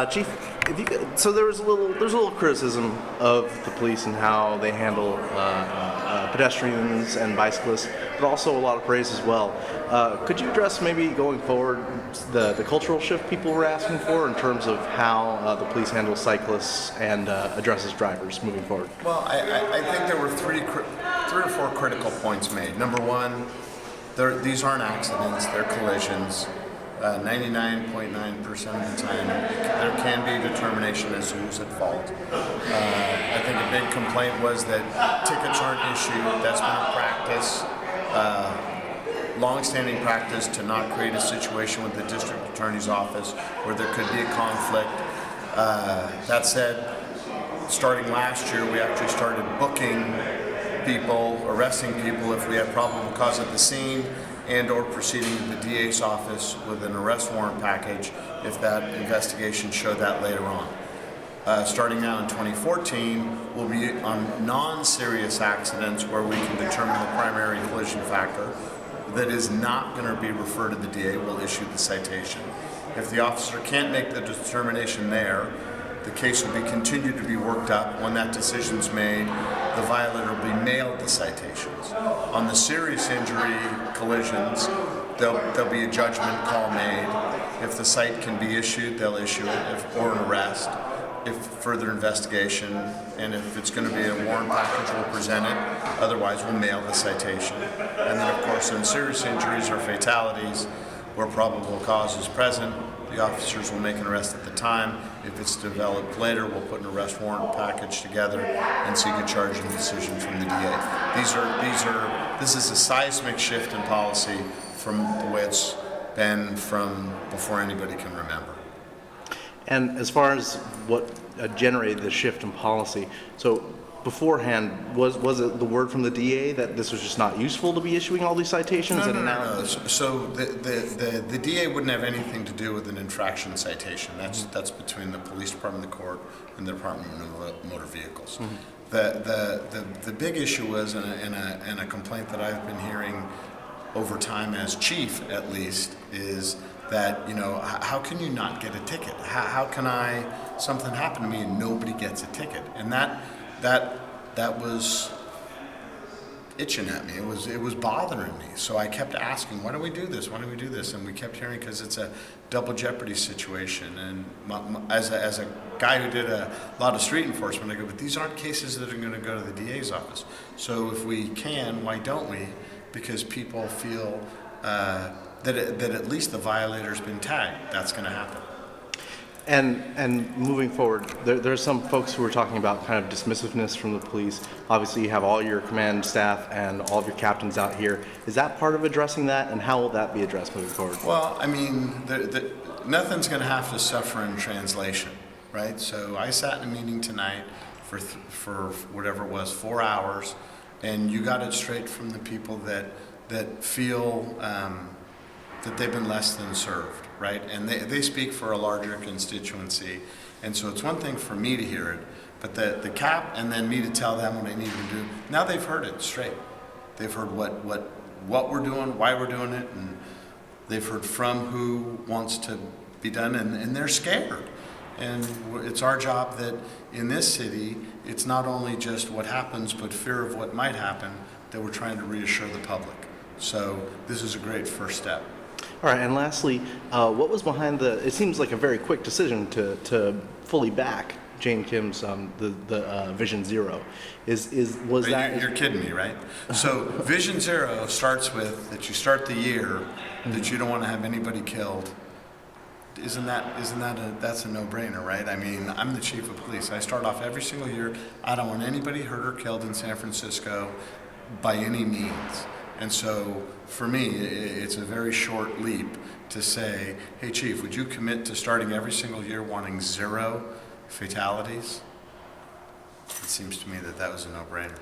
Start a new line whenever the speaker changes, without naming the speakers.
Chief, if you could, so there's a little criticism of the police and how they handle pedestrians and bicyclists, but also a lot of praise as well. Could you address maybe going forward the cultural shift people were asking for in terms of how the police handle cyclists and addresses drivers moving forward?
Well, I think there were three or four critical points made. Number one, these aren't accidents, they're collisions. 99.9% of the time, there can be determination as to who's at fault. I think a big complaint was that tickets aren't issued. That's been a practice, long-standing practice, to not create a situation with the district attorney's office where there could be a conflict. That said, starting last year, we actually started booking people, arresting people if we had probable cause at the scene, and or proceeding to the DA's office with an arrest warrant package if that investigation showed that later on. Starting now in 2014, we'll be on non-serious accidents where we can determine the primary collision factor that is not going to be referred to the DA. We'll issue the citation. If the officer can't make the determination there, the case will be continued to be worked up. When that decision's made, the violator will be mailed the citations. On the serious injury collisions, there'll be a judgment call made. If the cite can be issued, they'll issue it, or an arrest. If further investigation, and if it's going to be a warrant package, we'll present it. Otherwise, we'll mail the citation. And then, of course, in serious injuries or fatalities, where probable cause is present, the officers will make an arrest at the time. If it's developed later, we'll put an arrest warrant package together and seek a charging decision from the DA. This is a seismic shift in policy from the way it's been from before anybody can remember.
And as far as what generated the shift in policy, so beforehand, was it the word from the DA that this was just not useful to be issuing all these citations?
No. So the DA wouldn't have anything to do with an infraction citation. That's between the police department, the court, and the Department of Motor Vehicles. The big issue was, and a complaint that I've been hearing over time as chief, at least, is that, how can you not get a ticket? How can something happen to me and nobody gets a ticket? And that was itching at me. It was bothering me. So I kept asking, why do we do this? Why do we do this? And we kept hearing, because it's a double jeopardy situation. And as a guy who did a lot of street enforcement, I go, but these aren't cases that are going to go to the DA's office. So if we can, why don't we? Because people feel that at least the violator's been tagged. That's going to happen.
And moving forward, there's some folks who are talking about kind of dismissiveness from the police. Obviously, you have all your command staff and all of your captains out here. Is that part of addressing that, and how will that be addressed moving forward?
Well, I mean, nothing's going to have to suffer in translation, right? So I sat in a meeting tonight for whatever it was, 4 hours, and you got it straight from the people that feel that they've been less than served, right? And they speak for a larger constituency. And so it's one thing for me to hear it, but the cap and then me to tell them what I need to do. Now they've heard it straight. They've heard what we're doing, why we're doing it, and they've heard from who wants to be done, and they're scared. And it's our job that in this city, it's not only just what happens, but fear of what might happen, that we're trying to reassure the public. So this is a great first step.
All right, and lastly, what was behind it seems like a very quick decision to fully back Jane Kim's the Vision Zero.
You're kidding me, right? So Vision Zero starts with that you start the year that you don't want to have anybody killed. That's a no-brainer, right? I mean, I'm the chief of police. I start off every single year, I don't want anybody hurt or killed in San Francisco by any means. And so, for me, it's a very short leap to say, hey, Chief, would you commit to starting every single year wanting 0 fatalities? It seems to me that was a no-brainer.